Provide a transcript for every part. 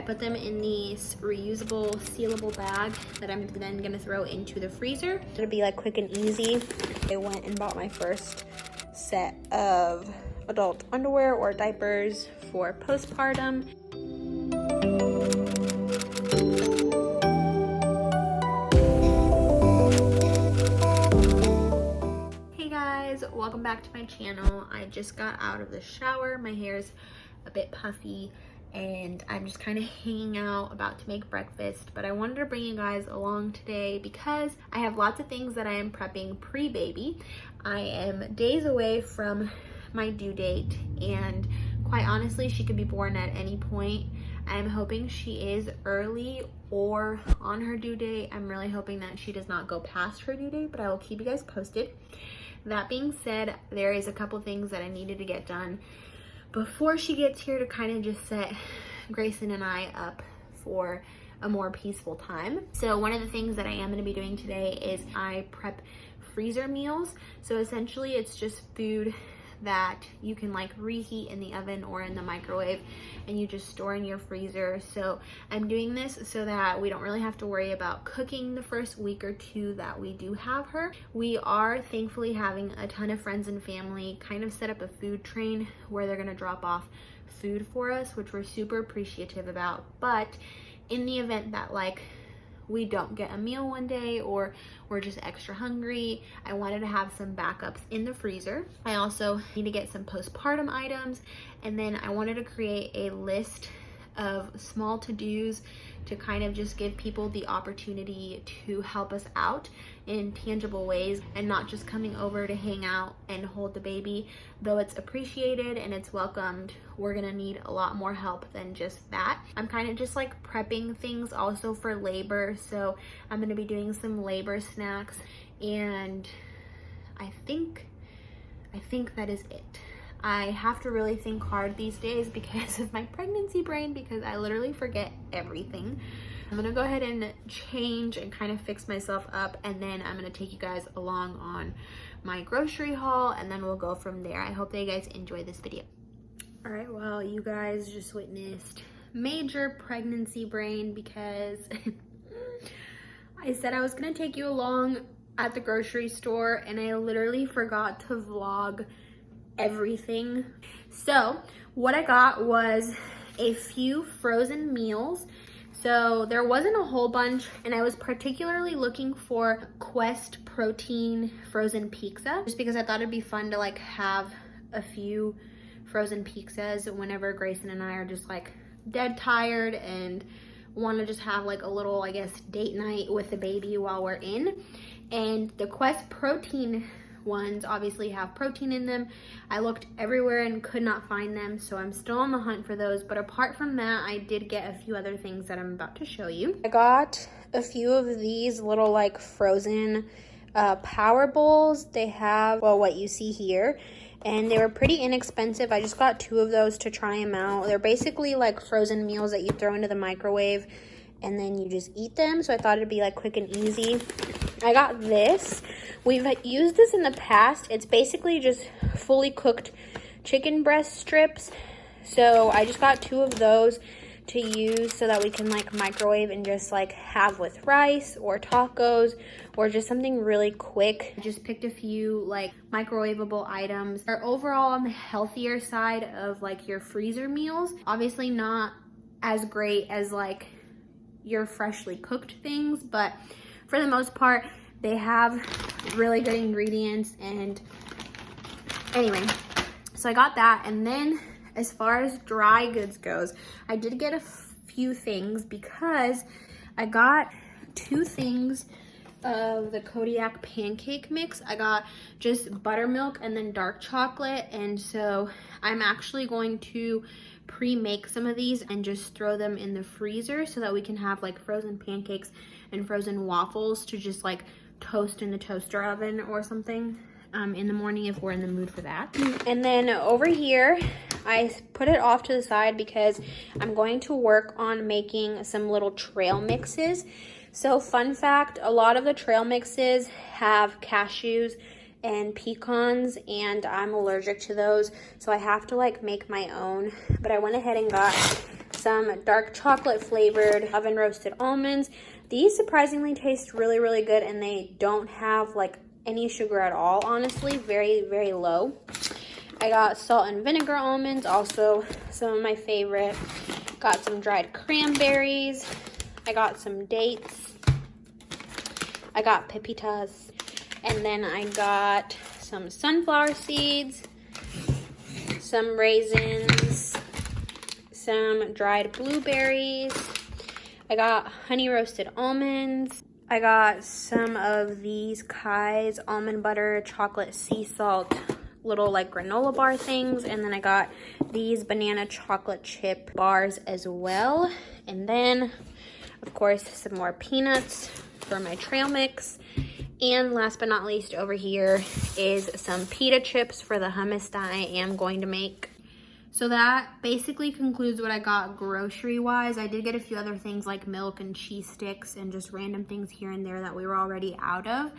I put them in these reusable sealable bag that I'm then gonna throw into the freezer. It'll be like quick and easy. I went and bought my first set of adult underwear or diapers for postpartum. Hey guys, welcome back to my channel. I just got out of the shower. My hair's a bit puffy and I'm just kind of hanging out, about to make breakfast, but I wanted to bring you guys along today because I have lots of things that I am prepping pre-baby. I am days away from my due date, and quite honestly, she could be born at any point. I'm hoping she is early or on her due date. I'm really hoping that she does not go past her due date, but I will keep you guys posted. That being said, there is a couple things that I needed to get done before she gets here to kind of just set Grayson and I up for a more peaceful time. So one of the things that I am going to be doing today is I prep freezer meals. So essentially it's just food that you can like reheat in the oven or in the microwave and you just store in your freezer. So I'm doing this so that we don't really have to worry about cooking the first week or two that we do have her. We are thankfully having a ton of friends and family kind of set up a food train where they're gonna drop off food for us, which we're super appreciative about. But in the event that like we don't get a meal one day or we're just extra hungry, I wanted to have some backups in the freezer. I also need to get some postpartum items, and then I wanted to create a list of small to-dos to kind of just give people the opportunity to help us out in tangible ways and not just coming over to hang out and hold the baby. Though it's appreciated and it's welcomed, we're gonna need a lot more help than just that. I'm kind of just like prepping things also for labor, so I'm gonna be doing some labor snacks, and I think that is it. I have to really think hard these days because of my pregnancy brain, because I literally forget everything. I'm gonna go ahead and change and kind of fix myself up, and then I'm gonna take you guys along on my grocery haul, and then we'll go from there. I hope that you guys enjoy this video. All right, well, you guys just witnessed major pregnancy brain because I said I was gonna take you along at the grocery store and I literally forgot to vlog everything. So what I got was a few frozen meals. So there wasn't a whole bunch, and I was particularly looking for Quest protein frozen pizza just because I thought it'd be fun to like have a few frozen pizzas whenever Grayson and I are just like dead tired and want to just have like a little, I guess, date night with the baby while we're in. And the Quest protein ones obviously have protein in them. I looked everywhere and could not find them, so I'm still on the hunt for those. But apart from that, I did get a few other things that I'm about to show you. I got a few of these little like frozen power bowls. They have, well, what you see here, and they were pretty inexpensive. I just got 2 of those to try them out. They're basically like frozen meals that you throw into the microwave and then you just eat them. So I thought it'd be like quick and easy. I got this. We've used this in the past. It's basically just fully cooked chicken breast strips. So I just got 2 of those to use so that we can like microwave and just like have with rice or tacos or just something really quick. I just picked a few like microwavable items. They're overall on the healthier side of like your freezer meals. Obviously not as great as like your freshly cooked things, but for the most part, they have really good ingredients. And anyway, so I got that. And then as far as dry goods goes, I did get a few things because I got 2 things of the Kodiak pancake mix. I got just buttermilk and then dark chocolate. And so I'm actually going to pre-make some of these and just throw them in the freezer so that we can have like frozen pancakes and frozen waffles to just like toast in the toaster oven or something in the morning if we're in the mood for that. And then over here, I put it off to the side because I'm going to work on making some little trail mixes. So fun fact, a lot of the trail mixes have cashews and pecans, and I'm allergic to those, so I have to like make my own. But I went ahead and got some dark chocolate flavored oven roasted almonds. These surprisingly taste really, really good, and they don't have like any sugar at all, honestly. Very, very low. I got salt and vinegar almonds, also some of my favorite. Got some dried cranberries. I got some dates. I got pepitas. And then I got some sunflower seeds, some raisins, some dried blueberries. I got honey roasted almonds. I got some of these Kai's almond butter chocolate sea salt little like granola bar things, and then I got these banana chocolate chip bars as well. And then of course some more peanuts for my trail mix. And last but not least, over here is some pita chips for the hummus that I am going to make. So that basically concludes what I got grocery wise. I did get a few other things like milk and cheese sticks and just random things here and there that we were already out of.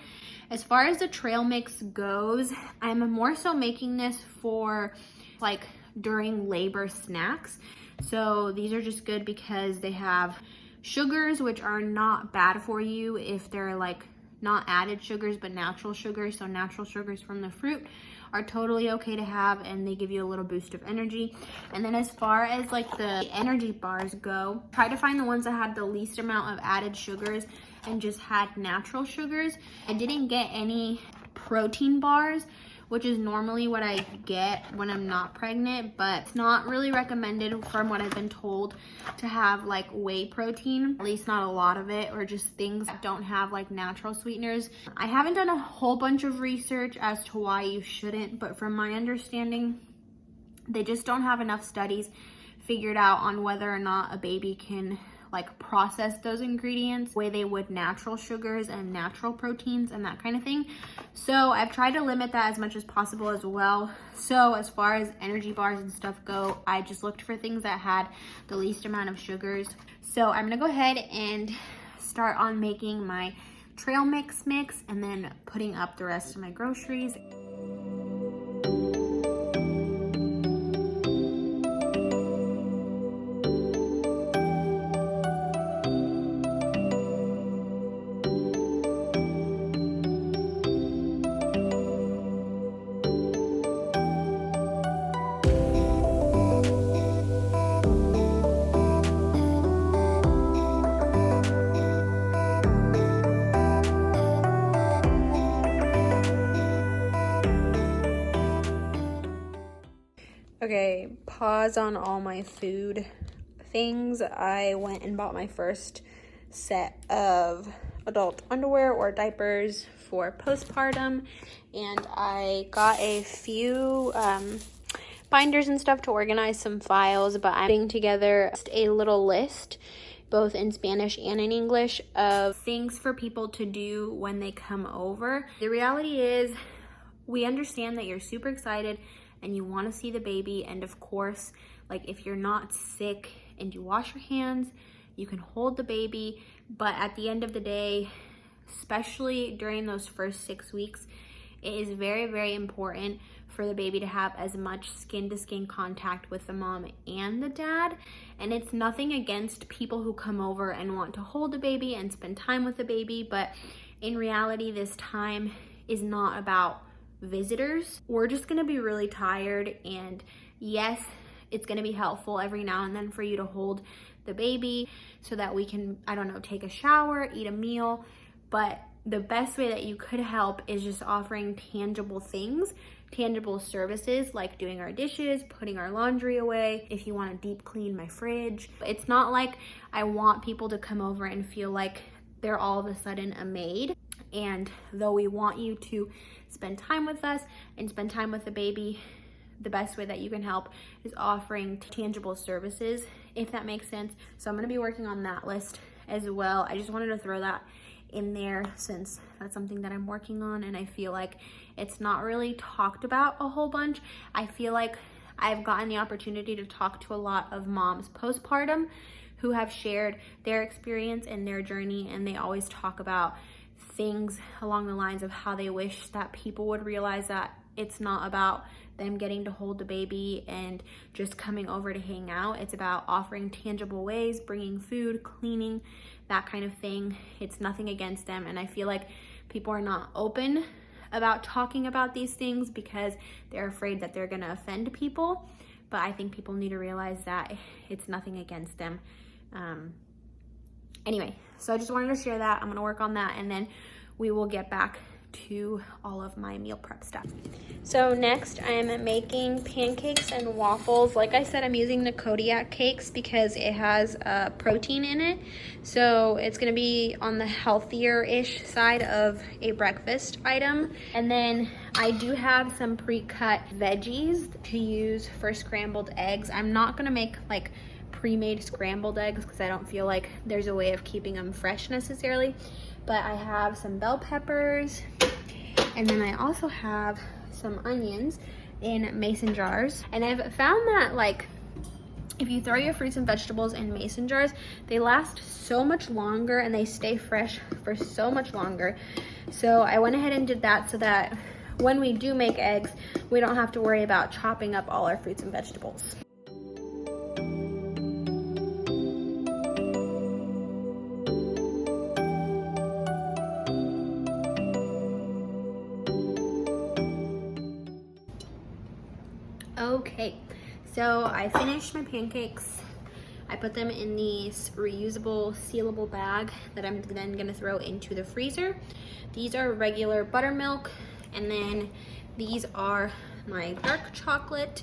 As far as the trail mix goes, I'm more so making this for like during labor snacks. So these are just good because they have sugars, which are not bad for you if they're like not added sugars but natural sugars. So natural sugars from the fruit are totally okay to have, and they give you a little boost of energy. And then as far as like the energy bars go, try to find the ones that had the least amount of added sugars and just had natural sugars. I didn't get any protein bars, which is normally what I get when I'm not pregnant, but it's not really recommended from what I've been told to have like whey protein, at least not a lot of it, or just things that don't have like natural sweeteners. I haven't done a whole bunch of research as to why you shouldn't, but from my understanding, they just don't have enough studies figured out on whether or not a baby can like process those ingredients the way they would natural sugars and natural proteins and that kind of thing. So I've tried to limit that as much as possible as well. So as far as energy bars and stuff go, I just looked for things that had the least amount of sugars. So I'm gonna go ahead and start on making my trail mix and then putting up the rest of my groceries. Okay, pause on all my food things. I went and bought my first set of adult underwear or diapers for postpartum, and I got a few binders and stuff to organize some files, but I'm putting together just a little list, both in Spanish and in English, of things for people to do when they come over. The reality is, we understand that you're super excited and you want to see the baby, and of course, like if you're not sick and you wash your hands, you can hold the baby. But at the end of the day, especially during those first 6 weeks, it is very, very important for the baby to have as much skin-to-skin contact with the mom and the dad. And it's nothing against people who come over and want to hold the baby and spend time with the baby, but in reality, this time is not about visitors. We're just gonna be really tired, and yes, it's gonna be helpful every now and then for you to hold the baby so that we can, I don't know, take a shower, eat a meal. But the best way that you could help is just offering tangible things, tangible services, like doing our dishes, putting our laundry away, if you want to deep clean my fridge. It's not like I want people to come over and feel like they're all of a sudden a maid. And though we want you to spend time with us and spend time with the baby, the best way that you can help is offering tangible services, if that makes sense. So I'm going to be working on that list as well. I just wanted to throw that in there since that's something that I'm working on, and I feel like it's not really talked about a whole bunch. I feel like I've gotten the opportunity to talk to a lot of moms postpartum who have shared their experience and their journey, and they always talk about things along the lines of how they wish that people would realize that it's not about them getting to hold the baby and just coming over to hang out. It's about offering tangible ways, bringing food, cleaning, that kind of thing. It's nothing against them. And I feel like people are not open about talking about these things because they're afraid that they're gonna offend people. But I think people need to realize that it's nothing against them. Anyway, so I just wanted to share that. I'm gonna work on that, and then we will get back to all of my meal prep stuff. So next I am making pancakes and waffles. Like I said, I'm using the Kodiak cakes because it has protein in it. So it's gonna be on the healthier-ish side of a breakfast item. And then I do have some pre-cut veggies to use for scrambled eggs. I'm not gonna make like pre-made scrambled eggs because I don't feel like there's a way of keeping them fresh necessarily. But I have some bell peppers, and then I also have some onions in mason jars. And I've found that like if you throw your fruits and vegetables in mason jars, they last so much longer and they stay fresh for so much longer. So I went ahead and did that so that when we do make eggs, we don't have to worry about chopping up all our fruits and vegetables. Okay, so I finished my pancakes. I put them in this reusable sealable bag that I'm then gonna throw into the freezer. These are regular buttermilk, and then these are my dark chocolate.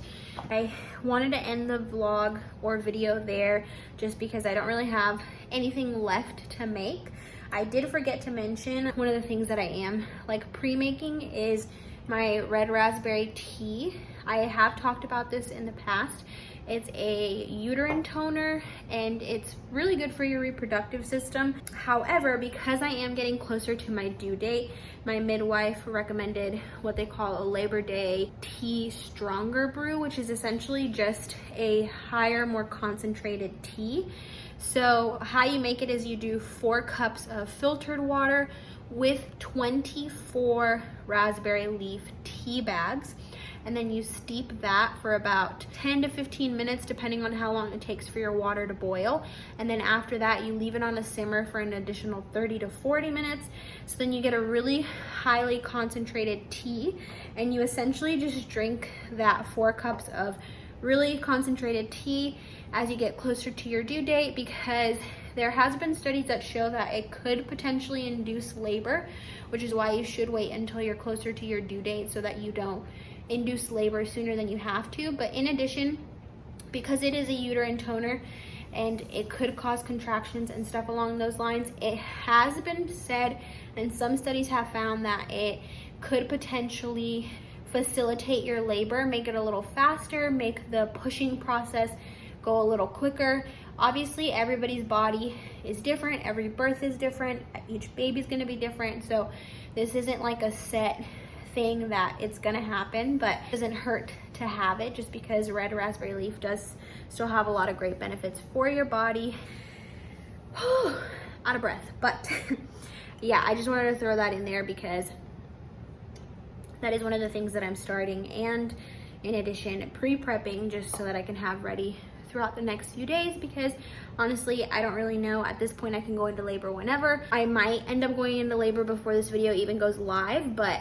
I wanted to end the vlog or video there just because I don't really have anything left to make. I did forget to mention one of the things that I am like pre-making is my red raspberry tea. I have talked about this in the past. It's a uterine toner and it's really good for your reproductive system. However, because I am getting closer to my due date, my midwife recommended what they call a Labor Day tea stronger brew, which is essentially just a higher, more concentrated tea. So how you make it is you do 4 cups of filtered water with 24 raspberry leaf tea bags. And then you steep that for about 10 to 15 minutes, depending on how long it takes for your water to boil. And then after that, you leave it on a simmer for an additional 30 to 40 minutes. So then you get a really highly concentrated tea, and you essentially just drink that 4 cups of really concentrated tea as you get closer to your due date, because there has been studies that show that it could potentially induce labor, which is why you should wait until you're closer to your due date so that you don't induce labor sooner than you have to. But in addition, because it is a uterine toner and it could cause contractions and stuff along those lines, it has been said, and some studies have found that it could potentially facilitate your labor, make it a little faster, make the pushing process go a little quicker. Obviously, everybody's body is different, every birth is different, each baby's gonna be different, so this isn't like a set thing that it's gonna happen, but it doesn't hurt to have it, just because red raspberry leaf does still have a lot of great benefits for your body. Out of breath, but yeah, I just wanted to throw that in there because that is one of the things that I'm starting, and in addition, pre-prepping just so that I can have ready throughout the next few days, because honestly, I don't really know. At this point, I can go into labor whenever. I might end up going into labor before this video even goes live, but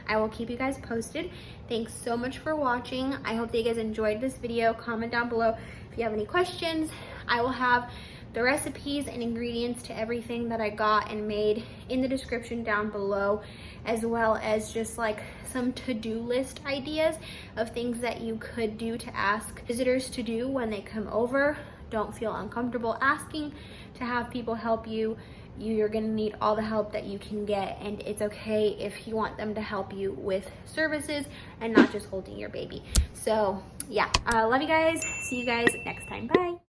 I will keep you guys posted. Thanks so much for watching. I hope that you guys enjoyed this video. Comment down below if you have any questions. I will have the recipes and ingredients to everything that I got and made in the description down below, as well as just like some to-do list ideas of things that you could do to ask visitors to do when they come over. Don't feel uncomfortable asking to have people help you. You're gonna need all the help that you can get, and it's okay if you want them to help you with services and not just holding your baby. So yeah, I love you guys. See you guys next time. Bye.